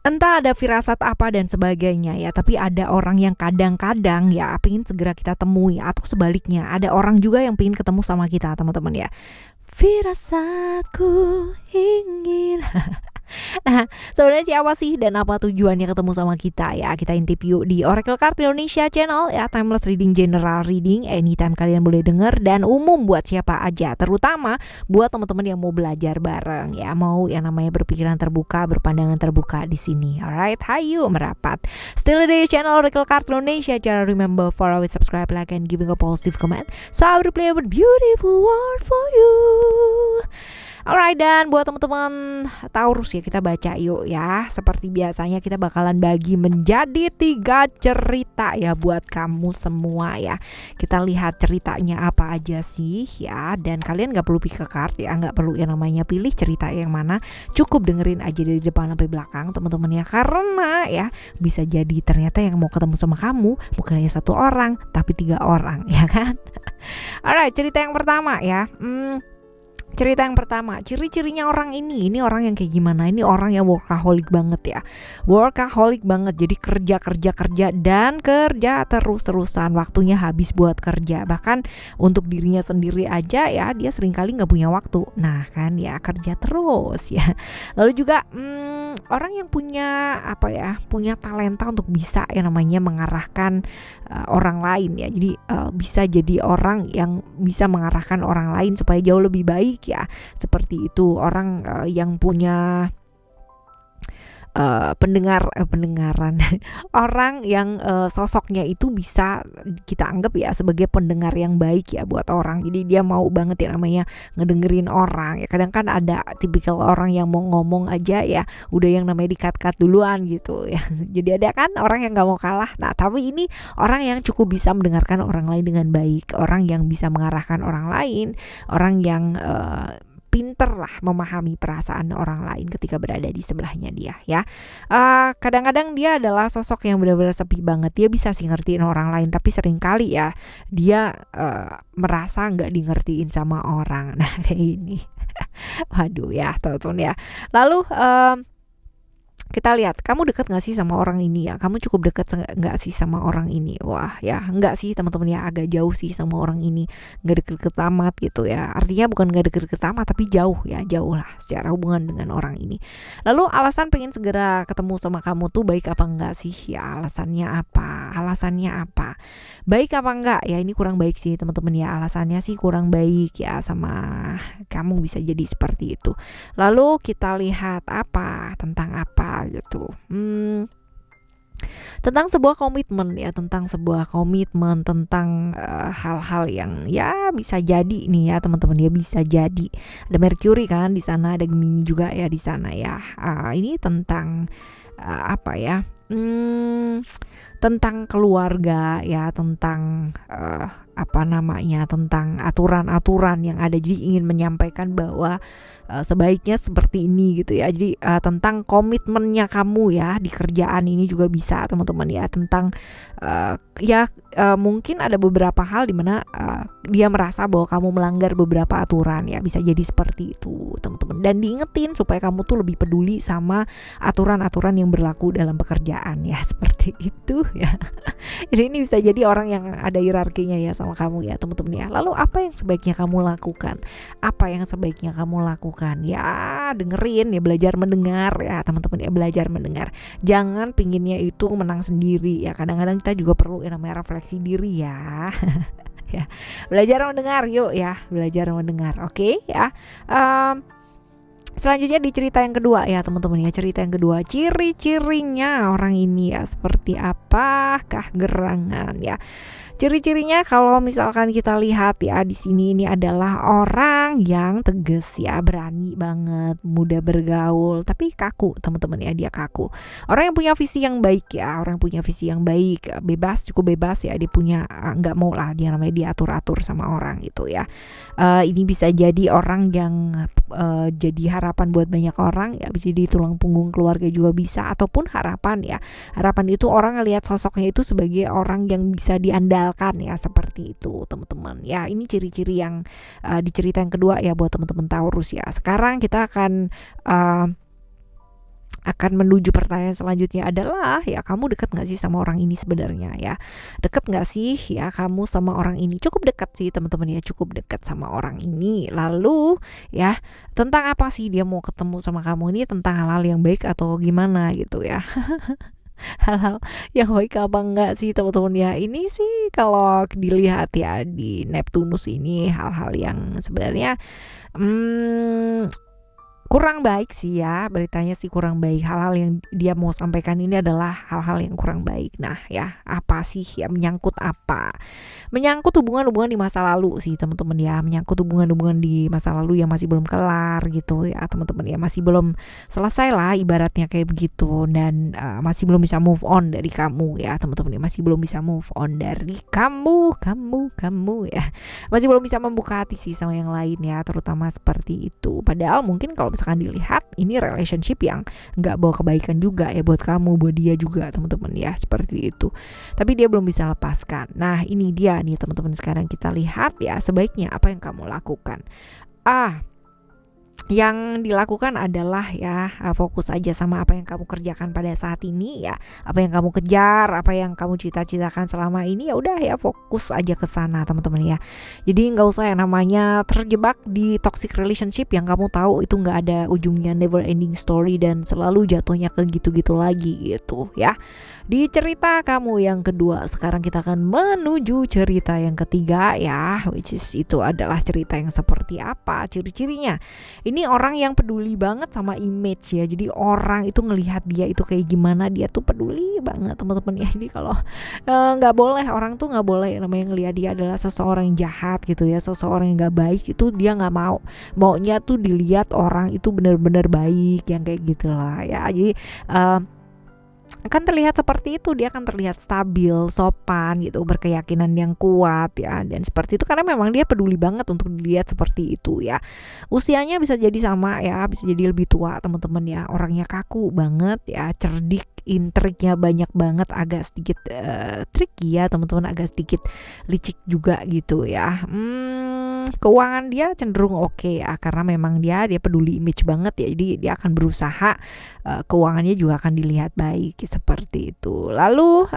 Entah ada firasat apa dan sebagainya ya, tapi ada orang yang kadang-kadang ya pengen segera kita temui, atau sebaliknya ada orang juga yang pengen ketemu sama kita teman-teman ya. Firasatku ingin. Nah, sebenarnya siapa sih dan apa tujuannya ketemu sama kita ya? Kita intip yuk di Oracle Card Indonesia Channel ya, timeless reading, general reading, anytime kalian boleh denger, dan umum buat siapa aja, terutama buat teman-teman yang mau belajar bareng ya, mau yang namanya berpikiran terbuka, berpandangan terbuka di sini. Alright, hayu merapat. Still di channel Oracle Card Indonesia, jangan remember follow, subscribe, like, and giving a positive comment. So I will play a beautiful word for you. Alright, dan buat teman-teman Taurus ya, kita baca yuk ya. Seperti biasanya kita bakalan bagi menjadi 3 cerita ya buat kamu semua ya. Kita lihat ceritanya apa aja sih ya. Dan kalian gak perlu pick a card ya, gak perlu yang namanya pilih cerita yang mana. Cukup dengerin aja dari depan sampai belakang teman-teman ya. Karena ya bisa jadi ternyata yang mau ketemu sama kamu bukan hanya 1 orang, tapi 3 orang ya kan. Alright, cerita yang pertama ya. Cerita yang pertama, ciri-cirinya orang ini orang yang kayak gimana? Ini orang yang workaholic banget ya. Workaholic banget, jadi kerja dan kerja terus-terusan. Waktunya habis buat kerja. Bahkan untuk dirinya sendiri aja ya, dia seringkali gak punya waktu. Nah kan ya, kerja terus ya. Lalu juga orang yang punya punya talenta untuk bisa yang namanya mengarahkan orang lain ya. Jadi bisa jadi orang yang bisa mengarahkan orang lain supaya jauh lebih baik ya, seperti itu. Orang yang punya pendengaran orang yang sosoknya itu bisa kita anggap ya sebagai pendengar yang baik ya buat orang. Jadi dia mau banget ya namanya ngedengerin orang ya. Kadang kan ada tipikal orang yang mau ngomong aja ya udah yang namanya di-cut duluan gitu ya. Jadi ada kan orang yang gak mau kalah. Nah tapi ini orang yang cukup bisa mendengarkan orang lain dengan baik, orang yang bisa mengarahkan orang lain, orang yang pinter lah memahami perasaan orang lain ketika berada di sebelahnya dia ya. Kadang-kadang dia adalah sosok yang benar-benar sepi banget. Dia bisa sih ngertiin orang lain, tapi seringkali ya dia merasa nggak dingertiin sama orang. Nah kayak ini. Waduh ya teman-teman ya. Lalu kita lihat, kamu dekat gak sih sama orang ini ya? Kamu cukup dekat gak sih sama orang ini? Wah ya, enggak sih teman-teman ya, agak jauh sih sama orang ini. Gak deket-deket amat gitu ya. Artinya bukan gak deket-deket amat, tapi jauh ya, jauh lah secara hubungan dengan orang ini. Lalu alasan pengen segera ketemu sama kamu tuh baik apa enggak sih? Ya alasannya apa? Baik apa enggak? Ya ini kurang baik sih teman-teman ya. Alasannya sih kurang baik ya sama kamu, bisa jadi seperti itu. Lalu kita lihat tentang apa gitu. Tentang sebuah komitmen ya, tentang hal-hal yang ya bisa jadi nih ya teman-teman ya, bisa jadi. Ada Mercury kan di sana, ada Gemini juga ya di sana ya. Ini tentang tentang keluarga ya, tentang tentang aturan-aturan yang ada. Jadi ingin menyampaikan bahwa sebaiknya seperti ini gitu ya. Jadi tentang komitmennya kamu ya di kerjaan ini juga bisa teman-teman ya. Tentang mungkin ada beberapa hal di mana dia merasa bahwa kamu melanggar beberapa aturan ya, bisa jadi seperti itu teman-teman. Dan diingetin supaya kamu tuh lebih peduli sama aturan-aturan yang berlaku dalam pekerjaan ya, seperti itu ya. Jadi ini bisa jadi orang yang ada hierarkinya ya sama kamu ya teman-teman ya. Lalu apa yang sebaiknya kamu lakukan? Ya dengerin ya, belajar mendengar ya teman-teman ya, belajar mendengar. Jangan pinginnya itu menang sendiri ya. Kadang-kadang kita juga perlu yang namanya refleksi diri ya. Ya, belajar mendengar yuk ya, belajar mendengar. Oke ya. Selanjutnya di cerita yang kedua ya teman-teman ya. Cerita yang kedua, ciri-cirinya orang ini ya seperti apakah gerangan ya. Ciri-cirinya kalau misalkan kita lihat ya di sini, ini adalah orang yang tegas ya, berani banget, mudah bergaul, tapi kaku teman-teman ya, dia kaku. Orang yang punya visi yang baik ya, bebas, cukup bebas ya, dia punya nggak mau lah dia namanya diatur-atur sama orang gitu ya. Ini bisa jadi orang yang jadi harapan buat banyak orang ya, bisa jadi tulang punggung keluarga juga bisa, ataupun harapan ya. Harapan itu orang ngelihat sosoknya itu sebagai orang yang bisa diandalkan ya, seperti itu teman-teman ya. Ini ciri-ciri yang di cerita yang kedua ya buat teman-teman Taurus ya. Sekarang kita akan akan menuju pertanyaan selanjutnya adalah ya kamu dekat nggak sih sama orang ini sebenarnya ya, dekat nggak sih ya kamu sama orang ini. Cukup dekat sih teman-teman ya, cukup dekat sama orang ini. Lalu ya tentang apa sih dia mau ketemu sama kamu ini, tentang hal-hal yang baik atau gimana gitu ya. Hal-hal yang baik apa enggak sih teman-teman ya, ini sih kalau dilihat ya di Neptunus ini hal-hal yang sebenarnya kurang baik sih ya, beritanya sih kurang baik. Hal-hal yang dia mau sampaikan ini adalah hal-hal yang kurang baik. Nah ya apa sih ya, menyangkut apa? Menyangkut hubungan-hubungan di masa lalu sih teman-teman ya, menyangkut hubungan-hubungan di masa lalu yang masih belum kelar gitu ya teman-teman ya, masih belum selesai lah ibaratnya kayak begitu. Dan masih belum bisa move on dari kamu ya teman-teman ya, masih belum bisa move on dari kamu ya, masih belum bisa membuka hati sih sama yang lain ya, terutama seperti itu. Padahal mungkin kalau misalkan dilihat ini relationship yang nggak bawa kebaikan juga ya buat kamu, buat dia juga teman-teman ya, seperti itu. Tapi dia belum bisa lepaskan. Nah ini dia nih teman-teman, sekarang kita lihat ya sebaiknya apa yang kamu lakukan. Yang dilakukan adalah ya fokus aja sama apa yang kamu kerjakan pada saat ini ya, apa yang kamu kejar, apa yang kamu cita-citakan selama ini, ya udah ya fokus aja ke sana teman-teman ya. Jadi nggak usah yang namanya terjebak di toxic relationship yang kamu tahu itu nggak ada ujungnya, never ending story, dan selalu jatuhnya ke gitu-gitu lagi gitu ya. Di cerita kamu yang kedua, sekarang kita akan menuju cerita yang ketiga ya, which is itu adalah cerita yang seperti apa ciri-cirinya. Ini orang yang peduli banget sama image ya, jadi orang itu ngelihat dia itu kayak gimana, dia tuh peduli banget teman-teman ya. Jadi kalau nggak boleh, orang tuh nggak boleh namanya ngelihat dia adalah seseorang yang jahat gitu ya, seseorang yang nggak baik, itu dia nggak maunya tuh dilihat orang itu benar-benar baik yang kayak gitulah ya. Jadi akan terlihat seperti itu, dia akan terlihat stabil, sopan gitu, berkeyakinan yang kuat ya, dan seperti itu karena memang dia peduli banget untuk dilihat seperti itu ya. Usianya bisa jadi sama ya, bisa jadi lebih tua teman-teman ya. Orangnya kaku banget ya, cerdik, intriknya banyak banget, agak sedikit tricky ya teman-teman, agak sedikit licik juga gitu ya. Keuangan dia cenderung oke ya, karena memang dia peduli image banget ya, jadi dia akan berusaha keuangannya juga akan dilihat baik seperti itu. Lalu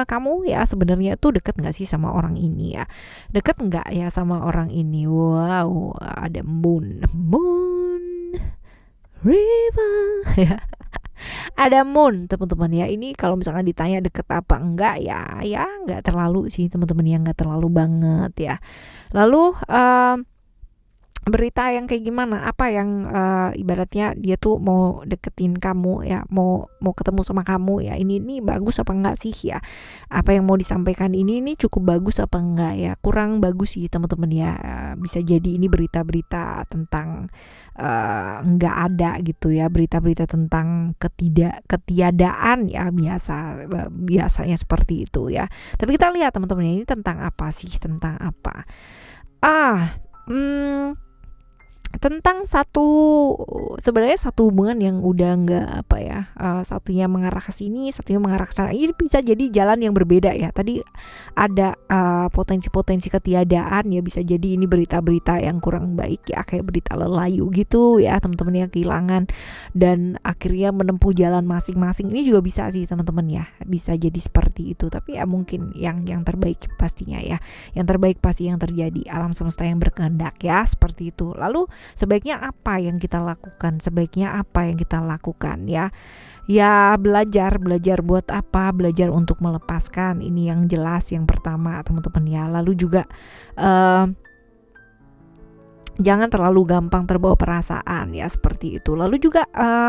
kamu ya sebenarnya tuh deket nggak sih sama orang ini ya, deket nggak ya sama orang ini. Wow, ada moon river ya, ada moon teman-teman ya. Ini kalau misalkan ditanya deket apa enggak ya nggak terlalu sih teman-teman ya, nggak terlalu banget ya. Lalu berita yang kayak gimana, apa yang ibaratnya dia tuh mau deketin kamu ya, mau ketemu sama kamu ya, ini bagus apa enggak sih ya, apa yang mau disampaikan ini cukup bagus apa enggak ya, kurang bagus sih teman-teman ya. Bisa jadi ini berita-berita tentang enggak ada gitu ya, berita-berita tentang ketiadaan ya, biasanya seperti itu ya. Tapi kita lihat teman-teman ya, ini tentang apa sih, tentang apa? Tentang sebenarnya satu hubungan yang udah nggak apa ya, satunya mengarah ke sini, satunya mengarah ke sana. Ini bisa jadi jalan yang berbeda ya. Tadi ada potensi-potensi ketiadaan ya, bisa jadi ini berita-berita yang kurang baik ya, kayak berita lelayu gitu ya teman-teman, yang kehilangan dan akhirnya menempuh jalan masing-masing. Ini juga bisa sih teman-teman ya, bisa jadi seperti itu. Tapi ya mungkin yang terbaik pastinya ya, yang terbaik pasti yang terjadi, alam semesta yang berkehendak ya, seperti itu. Lalu sebaiknya apa yang kita lakukan? Sebaiknya apa yang kita lakukan ya? Ya belajar buat apa? Belajar untuk melepaskan, ini yang jelas yang pertama teman-teman ya. Lalu juga jangan terlalu gampang terbawa perasaan ya, seperti itu. Lalu juga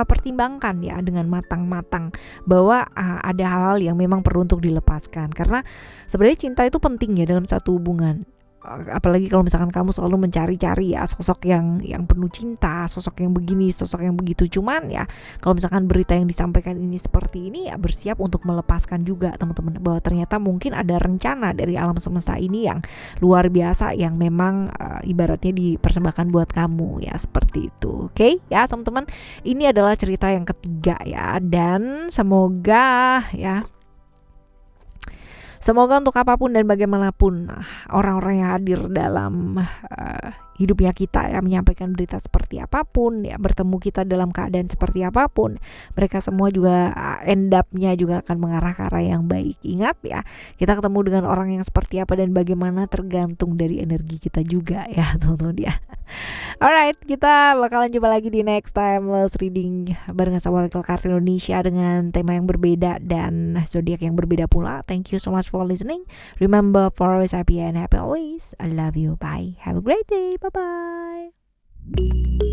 pertimbangkan ya dengan matang-matang bahwa ada hal-hal yang memang perlu untuk dilepaskan, karena sebenarnya cinta itu penting ya dalam satu hubungan. Apalagi kalau misalkan kamu selalu mencari-cari ya sosok yang penuh cinta, sosok yang begini, sosok yang begitu. Cuman ya kalau misalkan berita yang disampaikan ini seperti ini, ya bersiap untuk melepaskan juga teman-teman, bahwa ternyata mungkin ada rencana dari alam semesta ini yang luar biasa, yang memang ibaratnya dipersembahkan buat kamu ya, seperti itu. Oke ya teman-teman, ini adalah cerita yang ketiga ya, dan semoga untuk apapun dan bagaimanapun orang-orang yang hadir dalam hidupnya kita ya, menyampaikan berita seperti apapun ya, bertemu kita dalam keadaan seperti apapun, mereka semua juga end up-nya juga akan mengarah ke arah yang baik. Ingat ya, kita ketemu dengan orang yang seperti apa dan bagaimana tergantung dari energi kita juga ya teman-teman ya. Alright, kita bakalan jumpa lagi di next time reading barengan sama Oracle Card Indonesia dengan tema yang berbeda dan zodiak yang berbeda pula. Thank you so much for listening. Remember, for always happy and happy always. I love you. Bye. Have a great day. Bye bye.